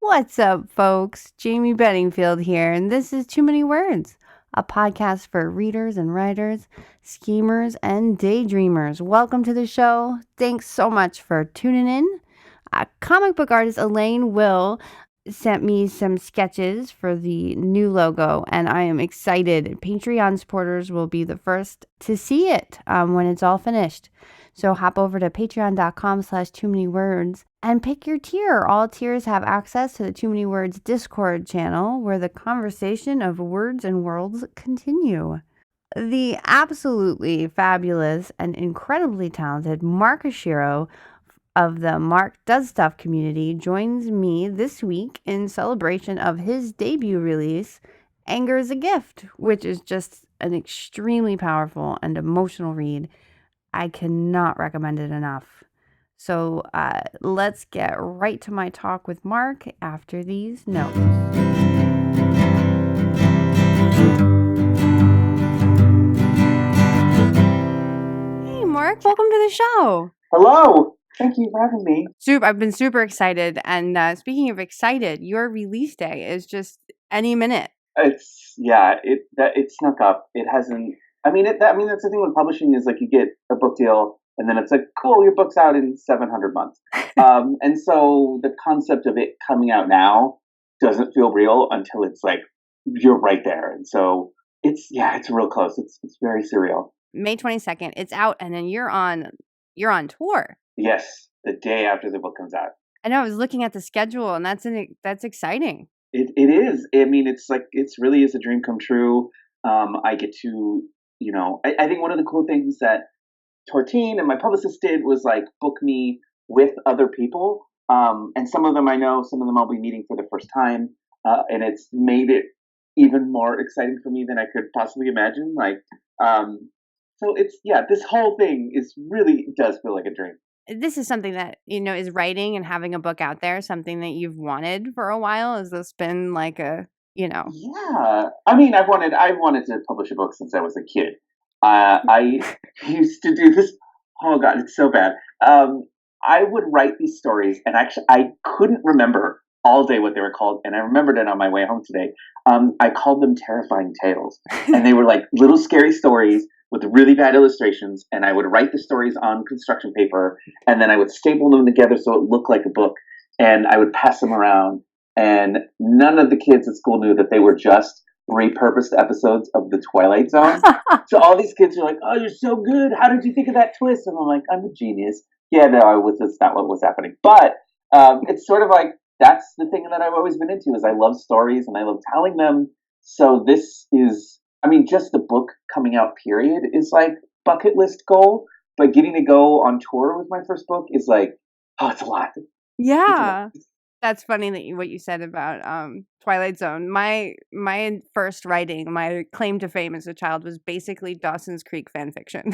What's up, folks? Jayme Bedingfield here, and this is Too Many Words, a podcast for readers and writers, schemers and daydreamers. Welcome to the show. Thanks so much for tuning in. Comic book artist Elaine Will sent me some sketches for the new logo, and I am excited. Patreon supporters will be the first to see it when it's all finished. So hop over to patreon.com/too-many-words and pick your tier. All tiers have access to the Too Many Words Discord channel where the conversation of words and worlds continue. The absolutely fabulous and incredibly talented Mark Oshiro of the Mark Does Stuff Community joins me this week in celebration of his debut release, Anger is a Gift, which is just an extremely powerful and emotional read. I cannot recommend it enough. So let's get right to my talk with Mark after these notes. Hey, Mark, welcome to the show. Hello. Thank you for having me. I've been super excited. And speaking of excited, your release day is just any minute. It snuck up. It hasn't. That's the thing with publishing is like you get a book deal and then it's like, cool, your book's out in 700 months. And so the concept of it coming out now doesn't feel real until it's like you're right there. And so it's real close. It's very surreal. May 22nd, it's out, and then you're on tour. Yes, the day after the book comes out. I know. I was looking at the schedule, and that's exciting. It is. I mean, it's really is a dream come true. I get to, I think one of the cool things that Tortine and my publicist did was like book me with other people. And some of them I know, some of them I'll be meeting for the first time. And it's made it even more exciting for me than I could possibly imagine. So this whole thing does feel like a dream. This is something that, is writing and having a book out there, something that you've wanted for a while. Has this been like a, Yeah. I mean, I've wanted to publish a book since I was a kid. I used to do this. Oh God, it's so bad. I would write these stories, and actually, I couldn't remember all day what they were called, and I remembered it on my way home today. I called them terrifying tales, and they were like little scary stories with really bad illustrations, and I would write the stories on construction paper, and then I would staple them together so it looked like a book, and I would pass them around, and none of the kids at school knew that they were just repurposed episodes of The Twilight Zone. So all these kids are like, oh, you're so good. How did you think of that twist? And I'm like, I'm a genius. Yeah, no, that's not what was happening. But it's sort of like, that's the thing that I've always been into is I love stories and I love telling them. So this is, just the book coming out period is like bucket list goal. But getting to go on tour with my first book is like, oh, it's a lot. Yeah. That's funny what you said about Twilight Zone. My first writing, my claim to fame as a child was basically Dawson's Creek fan fiction.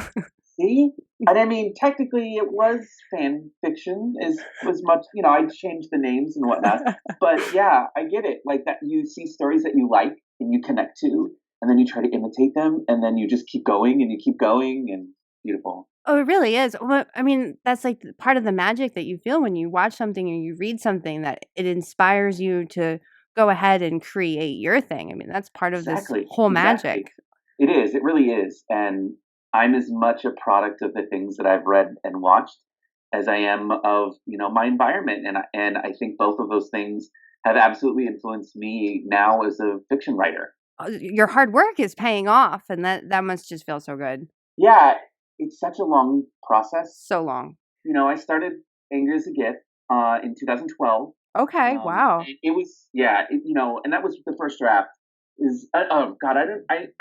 See? And technically it was fan fiction was much, I changed the names and whatnot. But yeah, I get it. Like that you see stories that you like and you connect to, and then you try to imitate them, and then you just keep going and you keep going, and beautiful. Oh, it really is. Well, that's like part of the magic that you feel when you watch something or you read something, that it inspires you to go ahead and create your thing. That's part of this whole magic. It is. It really is. And I'm as much a product of the things that I've read and watched as I am of, my environment. And I think both of those things have absolutely influenced me now as a fiction writer. Your hard work is paying off, and that must just feel so good. Yeah. It's such a long process. So long. I started Anger is a Gift in 2012. Okay, wow. It was, and that was the first draft. I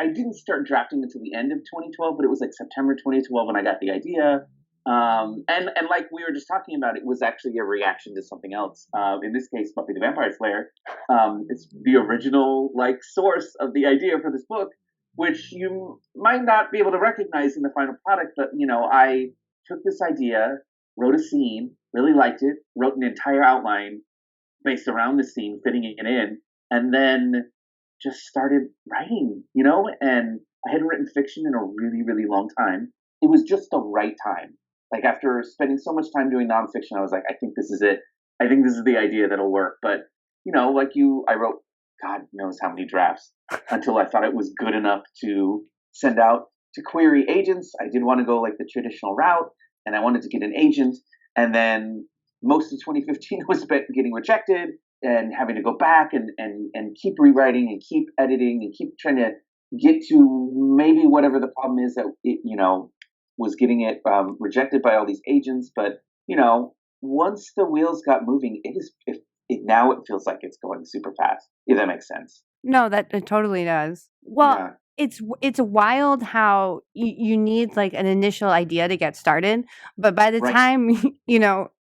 didn't start drafting until the end of 2012, but it was like September 2012 when I got the idea. And like we were just talking about, it was actually a reaction to something else. In this case, Buffy the Vampire Slayer. It's the original source of the idea for this book, which you might not be able to recognize in the final product. But, I took this idea, wrote a scene, really liked it, wrote an entire outline based around the scene, fitting it in, and then just started writing, and I hadn't written fiction in a really, really long time. It was just the right time. Like after spending so much time doing nonfiction, I was like, I think this is it. I think this is the idea that'll work. But like I wrote God knows how many drafts until I thought it was good enough to send out to query agents. I didn't want to go like the traditional route, and I wanted to get an agent. And then most of 2015 was spent getting rejected and having to go back and keep rewriting and keep editing and keep trying to get to maybe whatever the problem is that it, was getting it rejected by all these agents. But once the wheels got moving, now it feels like it's going super fast. If that makes sense. No, that it totally does. Well, Yeah. it's wild how you need like an initial idea to get started, but by the Right. time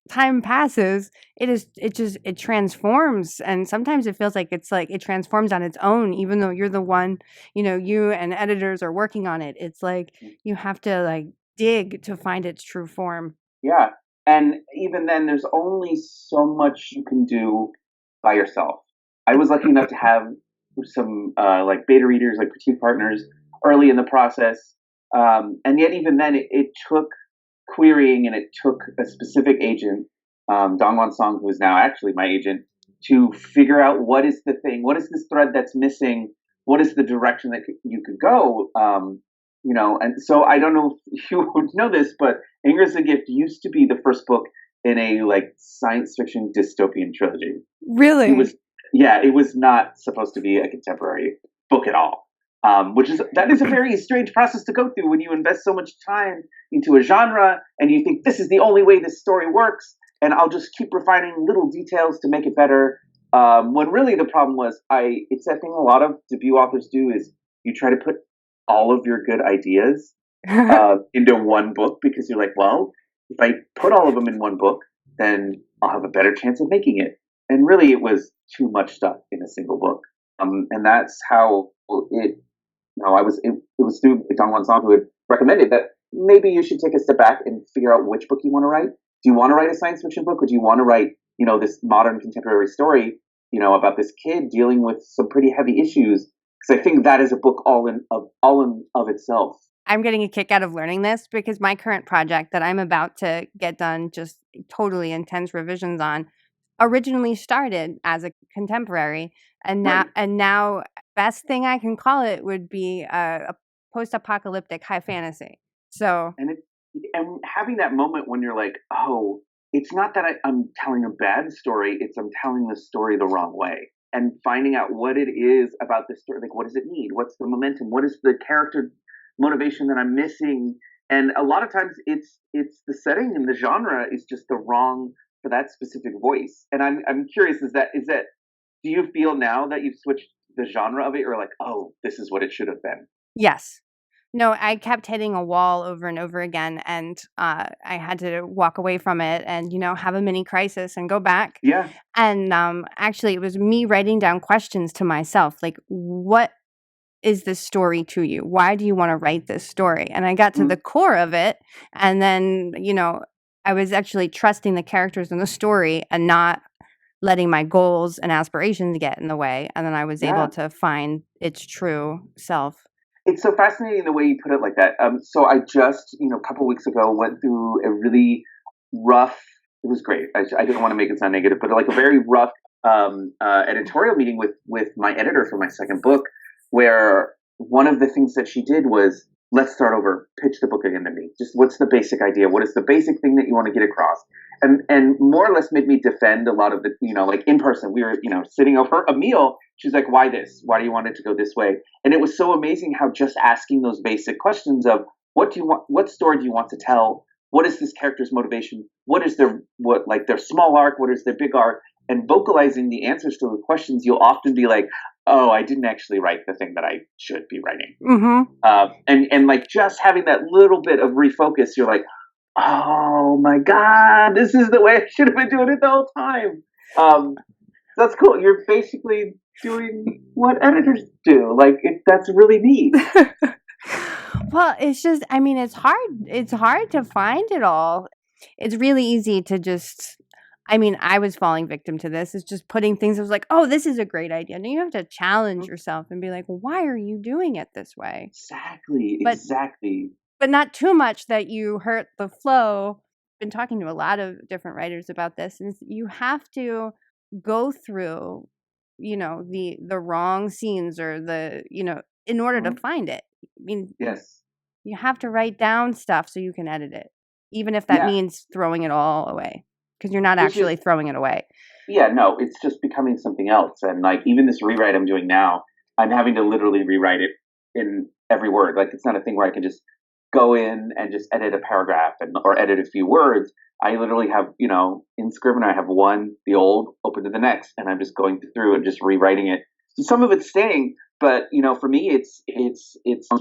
time passes, it transforms, and sometimes it feels like it's like it transforms on its own, even though you're the one, you and editors are working on it. It's like you have to like dig to find its true form. Yeah. And even then, there's only so much you can do by yourself. I was lucky enough to have some like beta readers, like critique partners, early in the process. And yet, even then, it took querying and it took a specific agent, Dongwon Song, who is now actually my agent, to figure out what is the thing, what is this thread that's missing, what is the direction that you could go. And so I don't know if you would know this, but Anger's a Gift used to be the first book in a like science fiction dystopian trilogy. Really? It was not supposed to be a contemporary book at all. That is a very strange process to go through when you invest so much time into a genre and you think this is the only way this story works, and I'll just keep refining little details to make it better. When really the problem was, it's that thing a lot of debut authors do is you try to put all of your good ideas into one book because you're like, well, if I put all of them in one book, then I'll have a better chance of making it. And really, it was too much stuff in a single book. And that's how it. It was through Dongwon Song who had recommended that maybe you should take a step back and figure out which book you want to write. Do you want to write a science fiction book, or do you want to write, this modern contemporary story, about this kid dealing with some pretty heavy issues? Because I think that is a book all in of itself. I'm getting a kick out of learning this because my current project that I'm about to get done, just totally intense revisions on, originally started as a contemporary, and now best thing I can call it would be a post-apocalyptic high fantasy. So and having that moment when you're like, oh, it's not that I'm telling a bad story, it's I'm telling the story the wrong way. And finding out what it is about this story, like what does it need? What's the momentum? What is the character motivation that I'm missing? And a lot of times it's the setting and the genre is just the wrong for that specific voice. And I'm curious, is that do you feel now that you've switched the genre of it, or like, oh, this is what it should have been? Yes. No, I kept hitting a wall over and over again, and I had to walk away from it and, have a mini crisis and go back. Yeah. And actually, it was me writing down questions to myself, like, what is this story to you? Why do you want to write this story? And I got to the core of it, and then, I was actually trusting the characters in the story and not letting my goals and aspirations get in the way. And then I was able to find its true self. It's so fascinating the way you put it like that. So I just, a couple weeks ago went through a really rough, it was great. I didn't want to make it sound negative, but like a very rough editorial meeting with my editor for my second book, where one of the things that she did was, let's start over, pitch the book again to me. Just what's the basic idea? What is the basic thing that you want to get across? And more or less made me defend a lot of the, like in person, we were, sitting over a meal. She's like, why this? Why do you want it to go this way? And it was so amazing how just asking those basic questions of what do you want, what story do you want to tell? What is this character's motivation? What is their small arc? What is their big arc? And vocalizing the answers to the questions, you'll often be like, oh, I didn't actually write the thing that I should be writing. And like just having that little bit of refocus, you're like, oh my God, this is the way I should have been doing it the whole time. That's cool. You're basically doing what editors do. Like that's really neat. Well, it's just, it's hard. It's hard to find it all. It's really easy to just, I was falling victim to this. It's just putting things, I was like, oh, this is a great idea. And you have to challenge yourself and be like, why are you doing it this way? Exactly. But not too much that you hurt the flow. I've been talking to a lot of different writers about this, and you have to go through, the wrong scenes or in order to find it. I mean, Yes. you have to write down stuff so you can edit it, even if that Yeah. means throwing it all away, because you're not Which is actually throwing it away. Yeah, no, it's just becoming something else. And like even this rewrite I'm doing now, I'm having to literally rewrite it in every word. Like it's not a thing where I can just go in and just edit a paragraph or edit a few words. I literally have, in Scrivener, I have the old, open to the next, and I'm just going through and just rewriting it. So some of it's staying, but for me, it's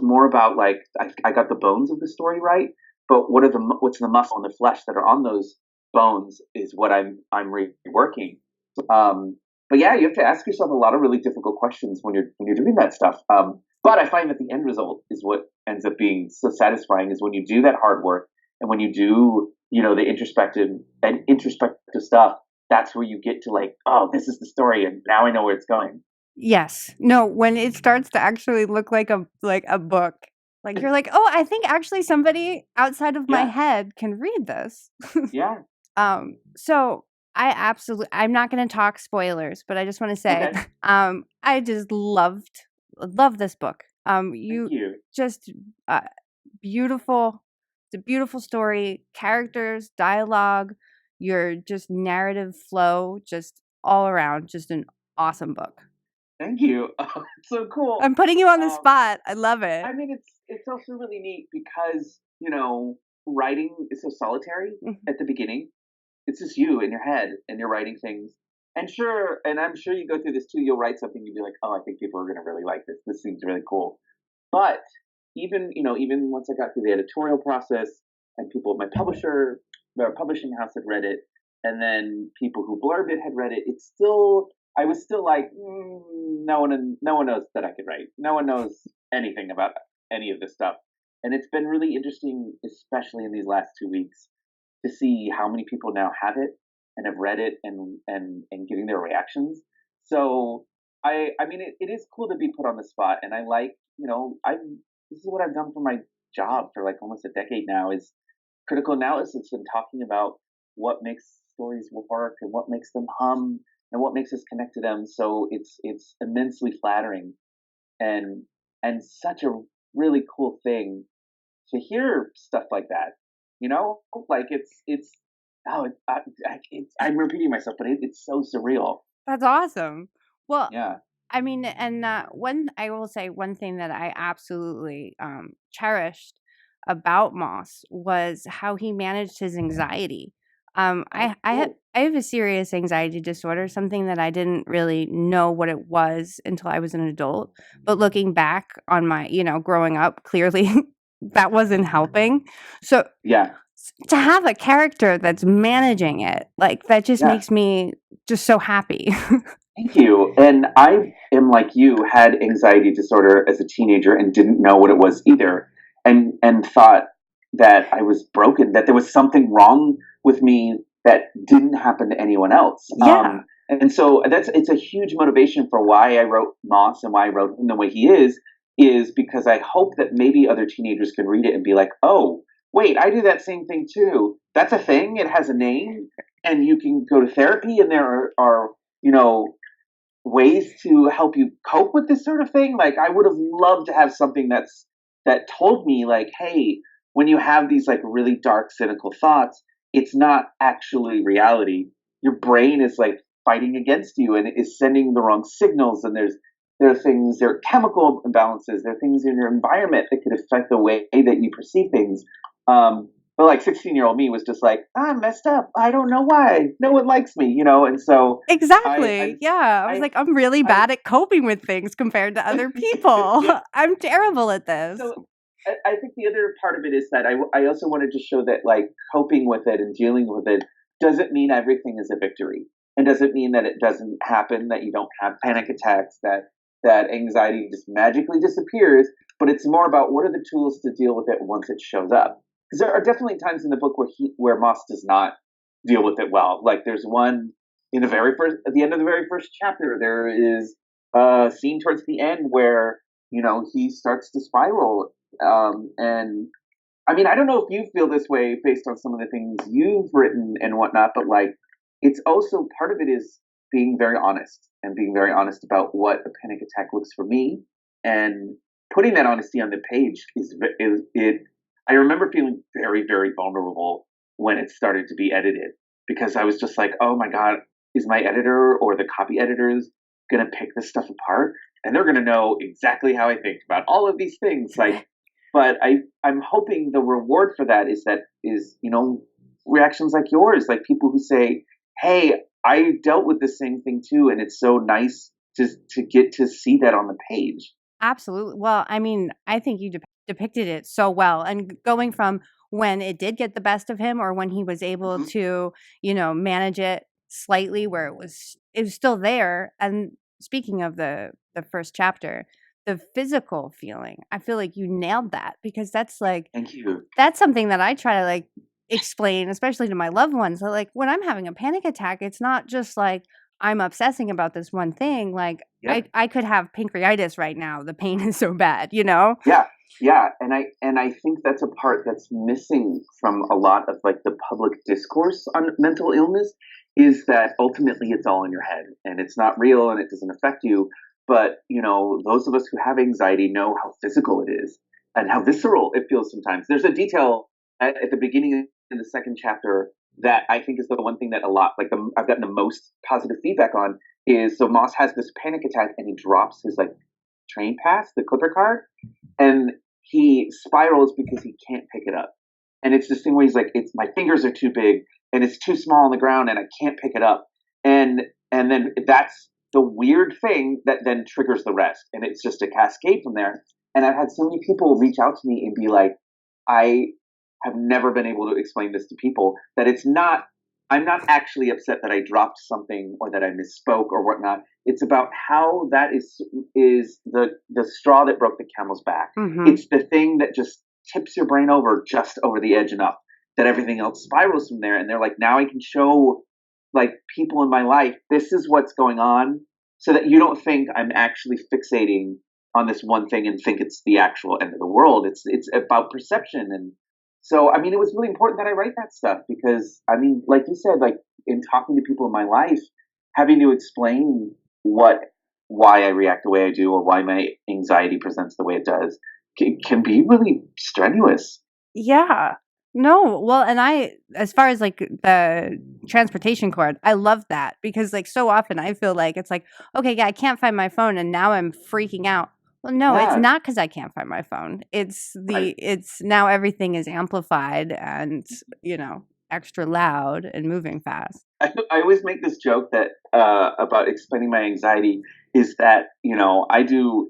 more about like I got the bones of the story right, but what's the muscle and the flesh that are on those bones is what I'm reworking. But yeah, you have to ask yourself a lot of really difficult questions when you're doing that stuff. But I find that the end result is what ends up being so satisfying. Is when you do that hard work and when you do the introspective stuff. That's where you get to like, oh, this is the story, and now I know where it's going. Yes. No, when it starts to actually look like a book. Like you're like, "Oh, I think actually somebody outside of my Yeah, head can read this." yeah, So I'm not going to talk spoilers, but I just want to say, okay. I just love this book. Thank You you. just uh, beautiful. It's a beautiful story, characters, dialogue, your just narrative flow, just all around, just an awesome book. Thank you. Oh, it's so cool. I'm putting you on the Um, spot. I love it. I mean, it's also really neat because writing is so solitary Mhm. at the beginning. It's just you in your head and you're writing things. And I'm sure you go through this too. You'll write something, you'll be like, oh, I think people are going to really like this. This seems really cool. But even once I got through the editorial process and people at my publishing house had read it, and then people who blurb it had read it, I was still like, no one knows that I could write. No one knows anything about any of this stuff. And it's been really interesting, especially in these last 2 weeks, to see how many people now have it and have read it and getting their reactions. So I mean it is cool to be put on the spot, and I like I this is what I've done for my job for like almost a decade now is critical analysis and talking about what makes stories work and what makes them hum and what makes us connect to them. So it's immensely flattering and such a really cool thing to hear stuff like that. Like it's oh I'm repeating myself, but it's so surreal. That's awesome. Well, Yeah. I mean, and one I will say one thing that I absolutely cherished about Moss was how he managed his anxiety. Oh, cool. I have a serious anxiety disorder, something that I didn't really know what it was until I was an adult. But looking back on my, growing up, clearly that wasn't helping. So Yeah. to have a character that's managing it, like that just Yeah. makes me just so happy. Thank you. And I am like you, had anxiety disorder as a teenager and didn't know what it was either, and thought that I was broken, that there was something wrong with me that didn't happen to anyone else. Yeah. And so it's a huge motivation for why I wrote Moss and why I wrote him the way he is because I hope that maybe other teenagers can read it and be like, oh, wait, I do that same thing too. That's a thing. It has a name, and you can go to therapy, and there are you know ways to help you cope with this sort of thing. Like I would have loved to have something that told me like, hey, when you have these like really dark, cynical thoughts, it's not actually reality. Your brain is like fighting against you and it is sending the wrong signals. And there are chemical imbalances, there are things in your environment that could affect the way that you perceive things. But like 16-year-old me was just like, I'm messed up. I don't know why. No one likes me, And so I, Exactly. I'm Yeah. I was I like, I'm really I bad at coping with things compared to other people. yeah. I'm terrible at this. So I think the other part of it is that I also wanted to show that like coping with it and dealing with it doesn't mean everything is a victory, and doesn't mean that it doesn't happen, that you don't have panic attacks, that anxiety just magically disappears. But it's more about what are the tools to deal with it once it shows up. Because there are definitely times in the book where Moss does not deal with it well. Like there's one at the end of the very first chapter, there is a scene towards the end where he starts to spiral. And I mean, I don't know if you feel this way based on some of the things you've written and whatnot, but like, it's also part of it is being very honest and being very honest about what a panic attack looks for me, and putting that honesty on the page is it. I remember feeling very, very vulnerable when it started to be edited, because I was just like, oh my God, is my editor or the copy editors going to pick this stuff apart? And they're going to know exactly how I think about all of these things. Like, but I'm hoping the reward for that is, reactions like yours, like people who say, hey, I dealt with the same thing too. And it's so nice to get to see that on the page. Absolutely. Well, I mean, I think you depicted it so well. And going from when it did get the best of him, or when he was able to, manage it slightly where it was still there. And speaking of the first chapter, the physical feeling, I feel like you nailed that, because that's like, Thank you. that's something that I try to like explain, especially to my loved ones. So, like, when I'm having a panic attack, it's not just like I'm obsessing about this one thing. Like, I could have pancreatitis right now. The pain is so bad, Yeah, and I think that's a part that's missing from a lot of like the public discourse on mental illness, is that ultimately it's all in your head and it's not real and it doesn't affect you. But those of us who have anxiety know how physical it is and how visceral it feels sometimes. There's a detail at the beginning in the second chapter that I think is the one thing that I've gotten the most positive feedback on, is so Moss has this panic attack and he drops his like train pass, the clipper card, and he spirals because he can't pick it up. And it's this thing where he's like, it's my fingers are too big and it's too small on the ground and I can't pick it up. And then that's the weird thing that then triggers the rest. And it's just a cascade from there. And I've had so many people reach out to me and be like, I have never been able to explain this to people, that I'm not actually upset that I dropped something or that I misspoke or whatnot. It's about how that is the straw that broke the camel's back. Mm-hmm. It's the thing that just tips your brain over just over the edge enough that everything else spirals from there. And they're like, now I can show like people in my life, this is what's going on, so that you don't think I'm actually fixating on this one thing and think it's the actual end of the world. It's about perception. And so, I mean, it was really important that I write that stuff because, I mean, like you said, like in talking to people in my life, having to explain why I react the way I do or why my anxiety presents the way it does can be really strenuous. Yeah. No, well, and as far as like the transportation cord, I love that, because like so often I feel like it's like, okay, yeah, I can't find my phone and now I'm freaking out. Well, no, it's not because I can't find my phone. It's it's now everything is amplified and, extra loud and moving fast. I always make this joke that about explaining my anxiety is that, I do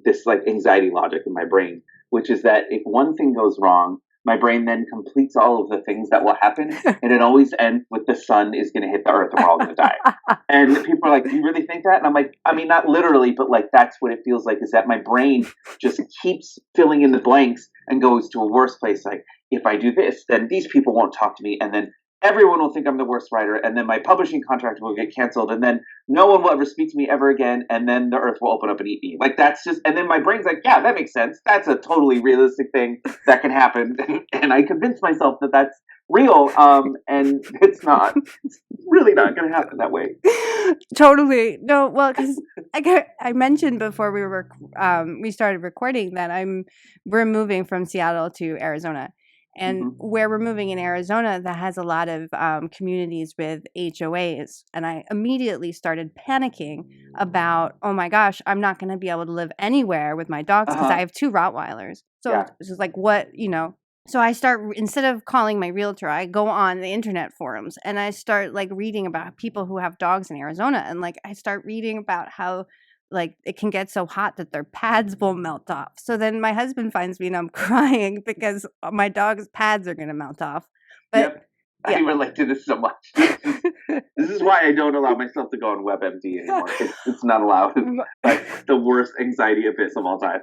this like anxiety logic in my brain, which is that if one thing goes wrong, my brain then completes all of the things that will happen, and it always ends with the sun is going to hit the earth and we're all going to die. And people are like, do you really think that? And I'm like, I mean, not literally, but like that's what it feels like, is that my brain just keeps filling in the blanks and goes to a worse place. Like, if I do this, then these people won't talk to me, and then everyone will think I'm the worst writer, and then my publishing contract will get canceled, and then no one will ever speak to me ever again, and then the earth will open up and eat me. Like, that's just, and then my brain's like, yeah, that makes sense. That's a totally realistic thing that can happen. And I convince myself that that's real, and it's not. It's really not going to happen that way. Totally. No, well, because I mentioned before we started recording that we're moving from Seattle to Arizona. And where we're moving in Arizona, that has a lot of communities with HOAs. And I immediately started panicking about, oh my gosh, I'm not going to be able to live anywhere with my dogs because I have 2 Rottweilers. So it's just like, so I start, instead of calling my realtor, I go on the internet forums and I start like reading about people who have dogs in Arizona. And like, I start reading about how like it can get so hot that their pads will melt off. So then my husband finds me and I'm crying because my dog's pads are going to melt off. But I relate to this so much. This is why I don't allow myself to go on WebMD anymore. It's not allowed. Like the worst anxiety abyss of all time.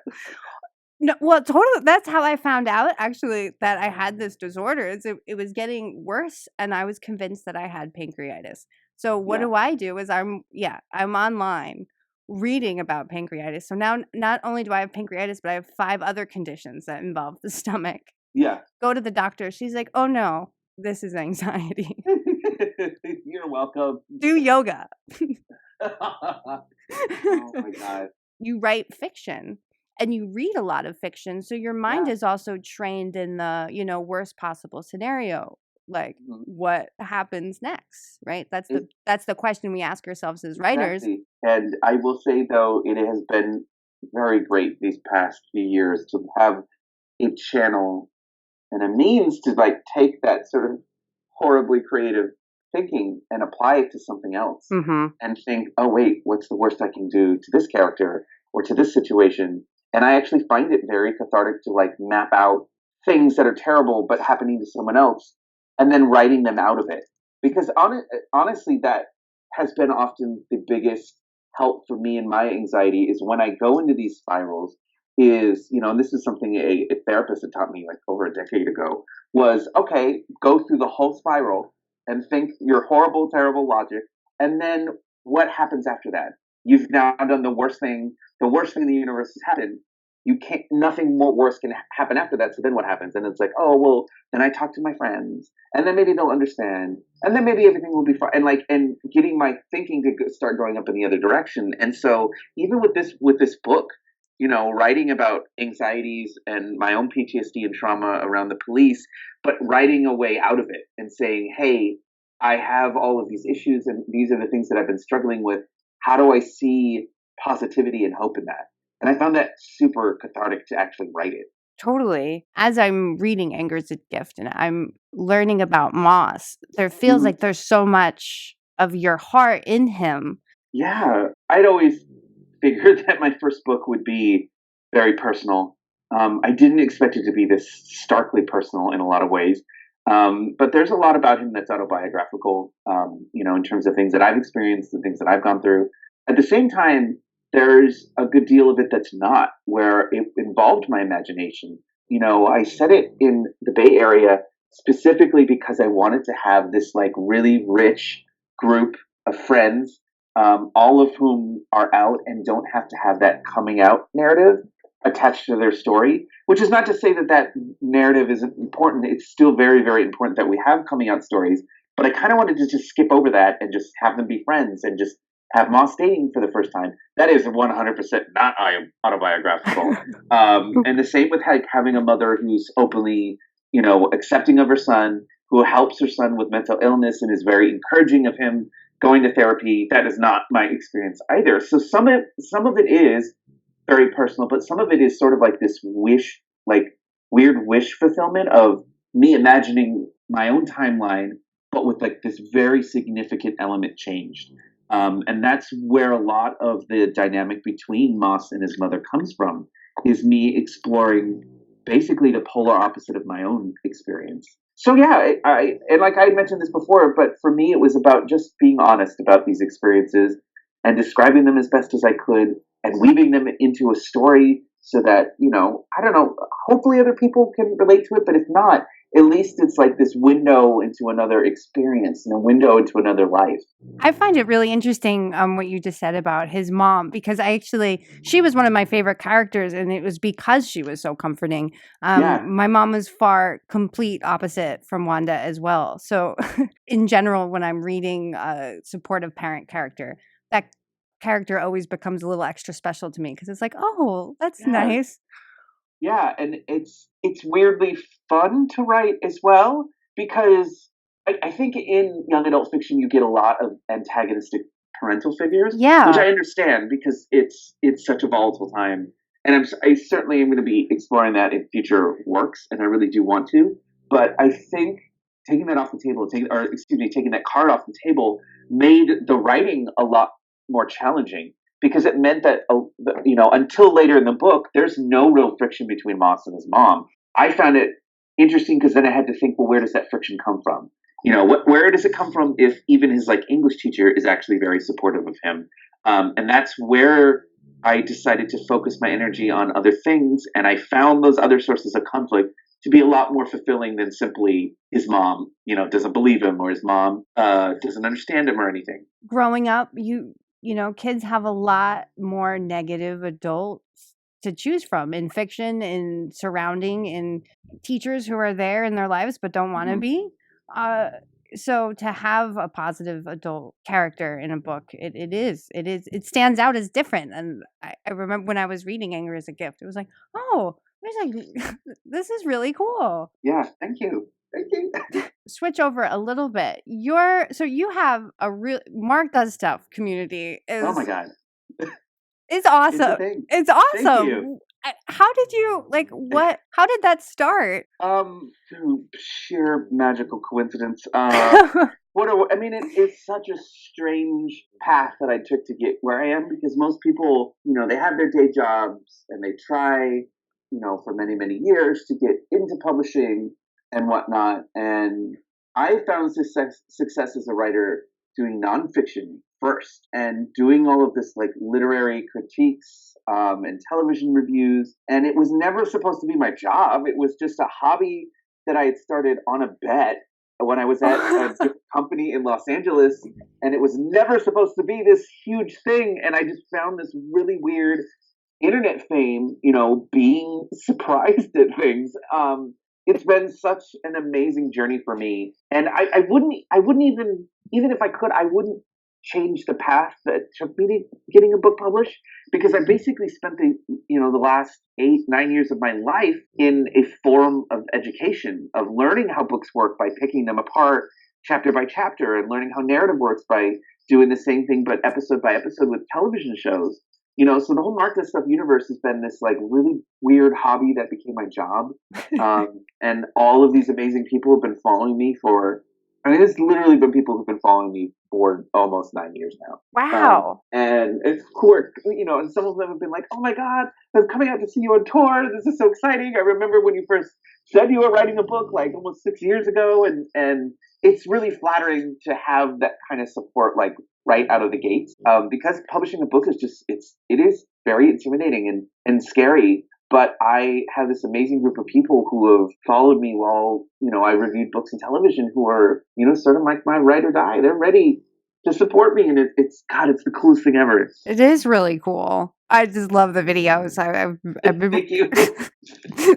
No, well, totally. That's how I found out, actually, that I had this disorder. It was getting worse, and I was convinced that I had pancreatitis. So what do I do is I'm online reading about pancreatitis. So now not only do I have pancreatitis, but I have 5 other conditions that involve the stomach. Yeah. Go to the doctor. She's like, oh, no, this is anxiety. You're welcome. Do yoga. Oh my God. You write fiction and you read a lot of fiction. So your mind Yeah. is also trained in the, worst possible scenario. Like Mhm. what happens next, right? That's the question we ask ourselves as writers. Exactly. And I will say, though, it has been very great these past few years to have a channel and a means to like take that sort of horribly creative thinking and apply it to something else and think, oh, wait, what's the worst I can do to this character or to this situation? And I actually find it very cathartic to like map out things that are terrible but happening to someone else and then writing them out of it. Because honestly, that has been often the biggest help for me in my anxiety is when I go into these spirals is, and this is something a therapist had taught me like over a decade ago, was okay, go through the whole spiral and think your horrible, terrible logic, and then what happens after that? You've now done the worst thing in the universe has happened. You can't, nothing more worse can happen after that. So then what happens? And it's like, oh, well, then I talk to my friends and then maybe they'll understand and then maybe everything will be fine. And getting my thinking to start going up in the other direction. And so even with this book, writing about anxieties and my own PTSD and trauma around the police, but writing a way out of it and saying, hey, I have all of these issues and these are the things that I've been struggling with. How do I see positivity and hope in that? And I found that super cathartic to actually write it. Totally. As I'm reading Anger's a Gift and I'm learning about Moss, there feels like there's so much of your heart in him. Yeah, I'd always figured that my first book would be very personal. I didn't expect it to be this starkly personal in a lot of ways. But there's a lot about him that's autobiographical, in terms of things that I've experienced and things that I've gone through. At the same time, there's a good deal of it that's not, where it involved my imagination. I set it in the Bay Area specifically because I wanted to have this like really rich group of friends, all of whom are out and don't have to have that coming out narrative attached to their story, which is not to say that that narrative isn't important. It's still very, very important that we have coming out stories. But I kind of wanted to just skip over that and just have them be friends and just have Moss dating for the first time. That is 100% not autobiographical. And the same with having a mother who's openly, accepting of her son, who helps her son with mental illness and is very encouraging of him going to therapy. That is not my experience either. So some of it is very personal, but some of it is sort of like this wish, like weird wish fulfillment of me imagining my own timeline, but with like this very significant element changed. And that's where a lot of the dynamic between Moss and his mother comes from, is me exploring basically the polar opposite of my own experience. So yeah, and like I mentioned this before, but for me it was about just being honest about these experiences and describing them as best as I could and weaving them into a story so that, I don't know, hopefully other people can relate to it, but if not, at least it's like this window into another experience and a window into another life. I find it really interesting what you just said about his mom, because she was one of my favorite characters, and it was because she was so comforting. My mom was complete opposite from Wanda as well. So in general, when I'm reading a supportive parent character, that character always becomes a little extra special to me because it's like, oh, that's nice. Yeah, and it's weirdly fun to write as well, because I think in young adult fiction you get a lot of antagonistic parental figures, which I understand because it's such a volatile time, and I certainly am going to be exploring that in future works, and I really do want to. But I think taking that off the table, taking that card off the table, made the writing a lot more challenging, because it meant that, until later in the book, there's no real friction between Moss and his mom. I found it interesting because then I had to think, well, where does that friction come from? Where does it come from if even his like English teacher is actually very supportive of him? And that's where I decided to focus my energy on other things. And I found those other sources of conflict to be a lot more fulfilling than simply his mom, doesn't believe him, or his mom doesn't understand him or anything. Growing up, kids have a lot more negative adults to choose from in fiction, in surrounding, in teachers who are there in their lives but don't want to be. So to have a positive adult character in a book, it stands out as different. And I remember when I was reading Anger is a Gift, it was like, oh, there's like this is really cool. Yeah, thank you. Thank you. Switch over a little bit. So you have a real Mark Does Stuff community Oh my is God. it's It's a awesome. thing. It's Thank you. awesome. How did you how did that start? Through sheer magical coincidence. I mean, it's such a strange path that I took to get where I am because most people, they have their day jobs and they try, for many, many years to get into publishing and whatnot. And I found success as a writer doing nonfiction first and doing all of this like literary critiques and television reviews. And it was never supposed to be my job. It was just a hobby that I had started on a bet when I was at a different company in Los Angeles. And it was never supposed to be this huge thing. And I just found this really weird internet fame, being surprised at things. It's been such an amazing journey for me, and I wouldn't even if I could, I wouldn't change the path that took me to getting a book published because I basically spent the last 8-9 years of my life in a form of education of learning how books work by picking them apart chapter by chapter and learning how narrative works by doing the same thing but episode by episode with television shows. So the whole Mark Does Stuff universe has been this like really weird hobby that became my job. And all of these amazing people have been following me it's literally been people who've been following me for almost 9 years now. Wow. And it's cool, and some of them have been like, oh my God, I'm coming out to see you on tour. This is so exciting. I remember when you first said you were writing a book like almost 6 years ago. And it's really flattering to have that kind of support, like right out of the gates. Because publishing a book is it is very intimidating and scary. But I have this amazing group of people who have followed me while, I reviewed books and television who are, sort of like my ride or die. They're ready to support me. And it's the coolest thing ever. It is really cool. I just love the videos. I've been Thank you.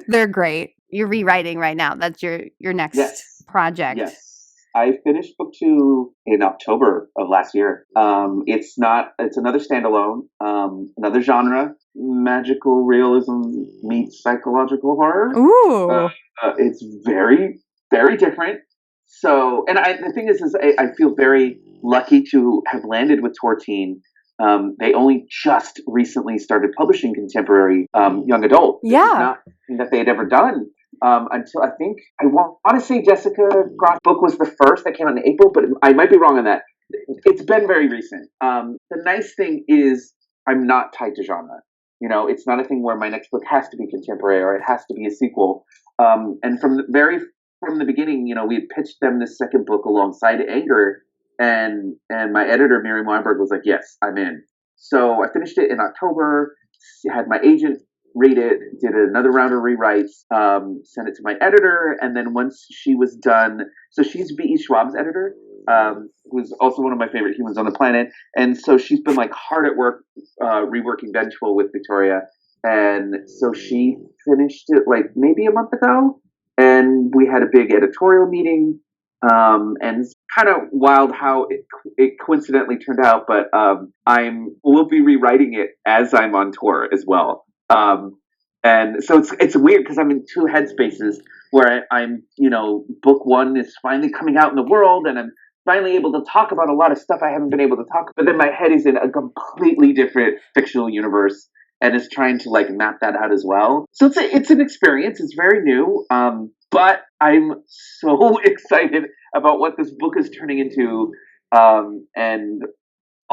They're great. You're rewriting right now. That's your next Yes. project. Yes. I finished book 2 in October of last year. It's another standalone, another genre, magical realism meets psychological horror. Ooh. It's very, very different. So, and the thing is I feel very lucky to have landed with Tortine. They only just recently started publishing contemporary young adult. Yeah. This is not something that they had ever done. Until I want to say Jessica Gross's book was the first that came out in April, but I might be wrong on that. It's been very recent. The nice thing is I'm not tied to genre. It's not a thing where my next book has to be contemporary or it has to be a sequel. And from the beginning, we had pitched them this second book alongside Anger, and my editor Miriam Weinberg was like, "Yes, I'm in." So I finished it in October. Had my agent read it, did another round of rewrites, sent it to my editor, and then once she was done, so she's V.E. Schwab's editor, who's also one of my favorite humans on the planet, and so she's been like hard at work reworking Vengeful with Victoria, and so she finished it like maybe a month ago, and we had a big editorial meeting, and it's kind of wild how it coincidentally turned out, but we'll be rewriting it as I'm on tour as well. And so it's weird because I'm in two headspaces where I'm, book 1 is finally coming out in the world and I'm finally able to talk about a lot of stuff I haven't been able to talk about. But then my head is in a completely different fictional universe and is trying to like map that out as well. So it's an experience. It's very new. But I'm so excited about what this book is turning into. And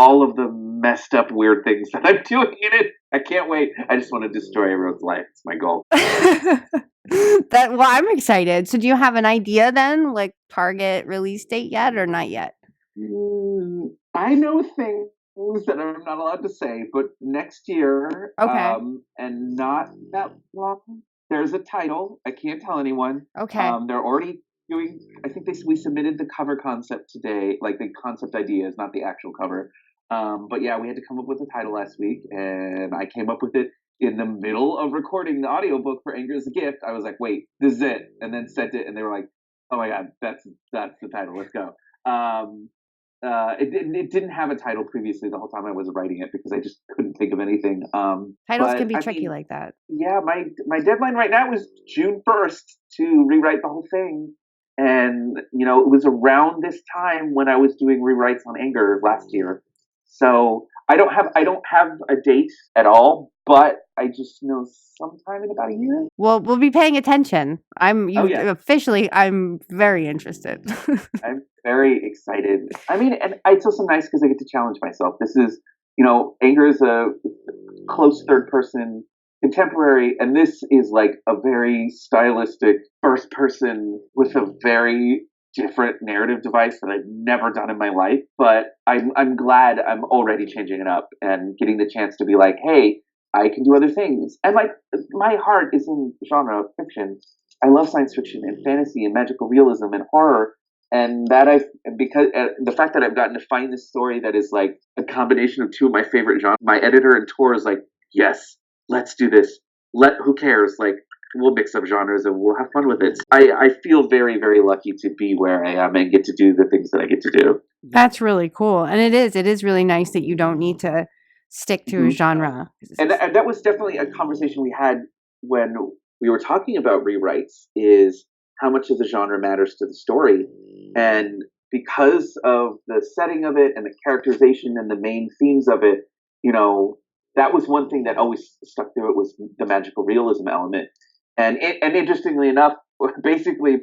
all of the messed up weird things that I'm doing in it. I can't wait. I just want to destroy everyone's life. It's my goal. Well, I'm excited. So do you have an idea then, like target release date yet or not yet? I know things that I'm not allowed to say, but next year, okay, and not that long, there's a title. I can't tell anyone. Okay. They're already doing, I think we submitted the cover concept today, like the concept ideas, not the actual cover. But yeah, we had to come up with a title last week, and I came up with it in the middle of recording the audiobook for Anger is a Gift. I was like, wait, this is it. And then sent it, and they were like, Oh my god, that's the title. Let's go. Um, it didn't have a title previously the whole time I was writing it because I just couldn't think of anything. Titles But can be I tricky mean, like that. yeah, my deadline right now is June 1st to rewrite the whole thing, and it was around this time when I was doing rewrites on Anger last year. So I don't have a date at all, but I just know sometime in about a year. Well, we'll be paying attention. Oh yeah, I'm very interested. I'm very excited. I mean, and it's also nice because I get to challenge myself. This is, Anger is a close third person contemporary, and this is like a very stylistic first person with a very different narrative device that I've never done in my life. But I'm glad I'm already changing it up and getting the chance to be like, hey, I can do other things. And like my heart is in genre fiction. I love science fiction and fantasy and magical realism and horror, and that I've because the fact that I've gotten to find this story that is like a combination of two of my favorite genres. My editor and Tor is like, yes, let's do this. Who cares? Like, we'll mix up genres and we'll have fun with it. I feel very very lucky to be where I am and get to do the things that I get to do. That's really cool. And it is really nice that you don't need to stick to a Mm-hmm. genre. And that was definitely a conversation we had when we were talking about rewrites, is how much of the genre matters to the story. And because of the setting of it and the characterization and the main themes of it, that was one thing that always stuck through it, was the magical realism element. And interestingly enough, basically,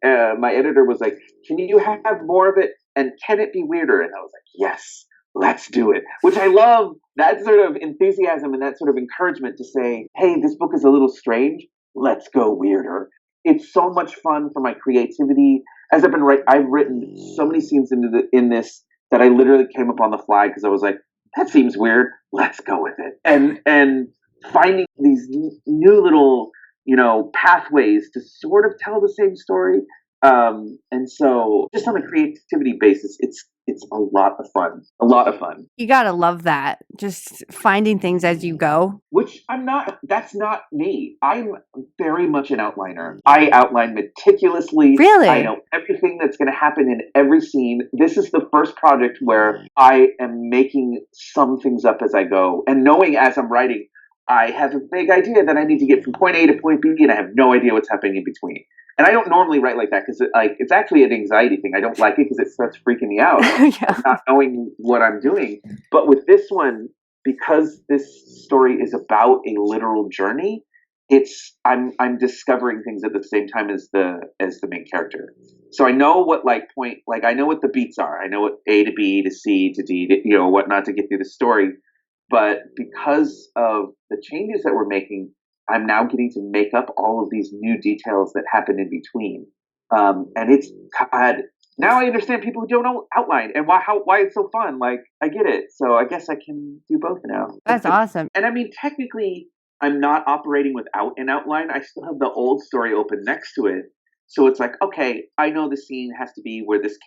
my editor was like, can you have more of it, and can it be weirder? And I was like, yes, let's do it. Which I love, that sort of enthusiasm and that sort of encouragement to say, hey, this book is a little strange. Let's go weirder. It's so much fun for my creativity. As I've written so many scenes in this that I literally came up on the fly because I was like, that seems weird. Let's go with it. And finding these new little, pathways to sort of tell the same story. And so just on a creativity basis, it's a lot of fun. A lot of fun. You gotta love that. Just finding things as you go. Which I'm not, that's not me. I'm very much an outliner. I outline meticulously. I Really? know everything that's going to happen in every scene. This is the first project where I am making some things up as I go, and knowing as I'm writing, I have a vague idea that I need to get from point A to point B, and I have no idea what's happening in between. And I don't normally write like that because it's actually an anxiety thing. I don't like it because it starts freaking me out, Yeah. not knowing what I'm doing. But with this one, because this story is about a literal journey, I'm discovering things at the same time as the main character. So I know what I know what the beats are. I know what A to B to C to D to, whatnot to get through the story. But because of the changes that we're making, I'm now getting to make up all of these new details that happen in between. And it's God. Now I understand people who don't know outline and why it's so fun. Like, I get it. So I guess I can do both now. That's awesome. And I mean, technically, I'm not operating without an outline. I still have the old story open next to it. So it's like, okay, I know the scene has to be where these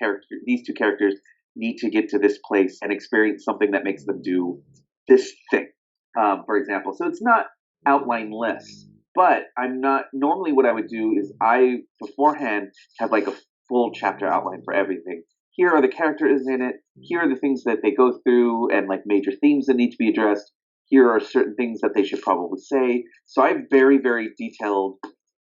two characters need to get to this place and experience something that makes them do this thing, for example. So it's not outline-less. But I'm not, normally what I would do is I beforehand have like a full chapter outline for everything. Here are the characters in it. Here are the things that they go through and like major themes that need to be addressed. Here are certain things that they should probably say. So I have very, very detailed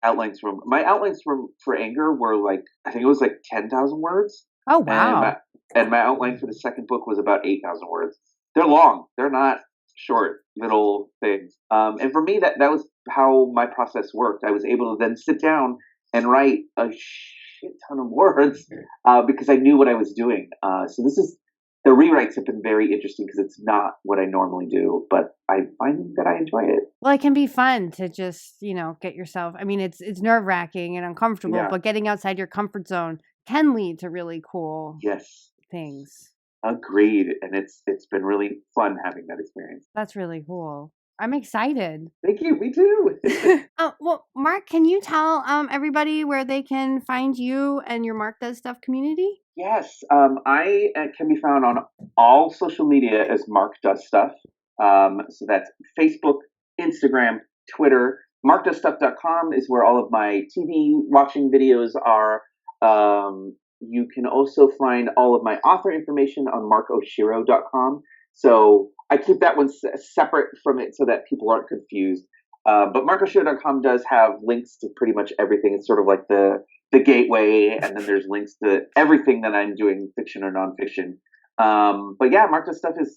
outlines my outlines for Anger were like, I think it was like 10,000 words. Oh, And wow. my outline for the second book was about 8,000 words. They're long. They're not short little things. And for me, that was how my process worked. I was able to then sit down and write a shit ton of words because I knew what I was doing. So the rewrites have been very interesting because it's not what I normally do, but I find that I enjoy it. Well, it can be fun to just, get yourself. I mean, it's nerve-wracking and uncomfortable, Yeah. but getting outside your comfort zone can lead to really cool Yes. things. Agreed. And it's been really fun having that experience. That's really cool. I'm excited. Thank you. Me too. Well, Mark, can you tell everybody where they can find you and your Mark Does Stuff community? Yes, I can be found on all social media as Mark Does Stuff. So that's Facebook, Instagram, Twitter. MarkDoesStuff.com is where all of my TV watching videos are. You can also find all of my author information on markoshiro.com. So I keep that one separate from it so that people aren't confused. But markoshiro.com does have links to pretty much everything. It's sort of like the gateway, and then there's links to everything that I'm doing, fiction or nonfiction. But yeah, Mark Does Stuff is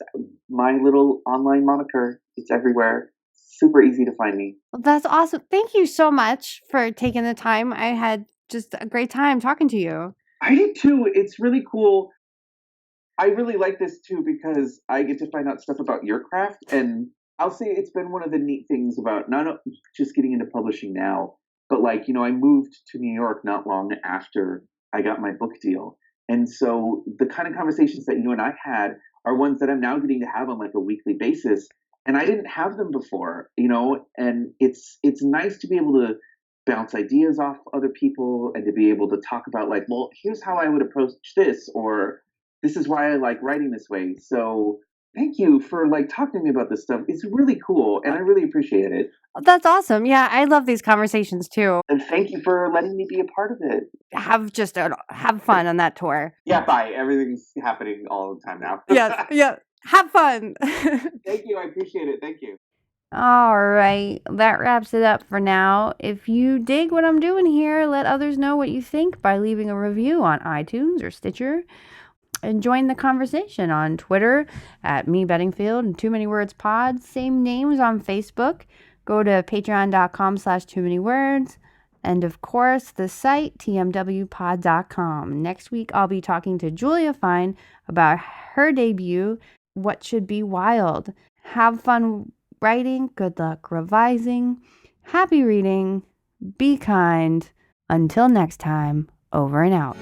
my little online moniker. It's everywhere. Super easy to find me. Well, that's awesome. Thank you so much for taking the time. I had just a great time talking to you. I did too. It's really cool. I really like this too because I get to find out stuff about your craft, and I'll say it's been one of the neat things about not just getting into publishing now, but like, I moved to New York not long after I got my book deal. And so the kind of conversations that you and I had are ones that I'm now getting to have on like a weekly basis. And I didn't have them before, and it's nice to be able to bounce ideas off other people and to be able to talk about like, well, here's how I would approach this, or this is why I like writing this way. So thank you for like talking to me about this stuff. It's really cool and I really appreciate it. That's awesome. Yeah, I love these conversations too. And thank you for letting me be a part of it. Have fun on that tour. Yeah, bye. Everything's happening all the time now. Yes, yeah. Have fun. Thank you. I appreciate it. Thank you. All right, that wraps it up for now. If you dig what I'm doing here, let others know what you think by leaving a review on iTunes or Stitcher. And join the conversation on Twitter at me Bedingfield and Too Many Words Pod. Same names on Facebook. Go to patreon.com/too-many-words. And of course, the site, tmwpod.com. Next week, I'll be talking to Julia Fine about her debut, What Should Be Wild. Have fun writing. Good luck revising. Happy reading. Be kind. Until next time, over and out.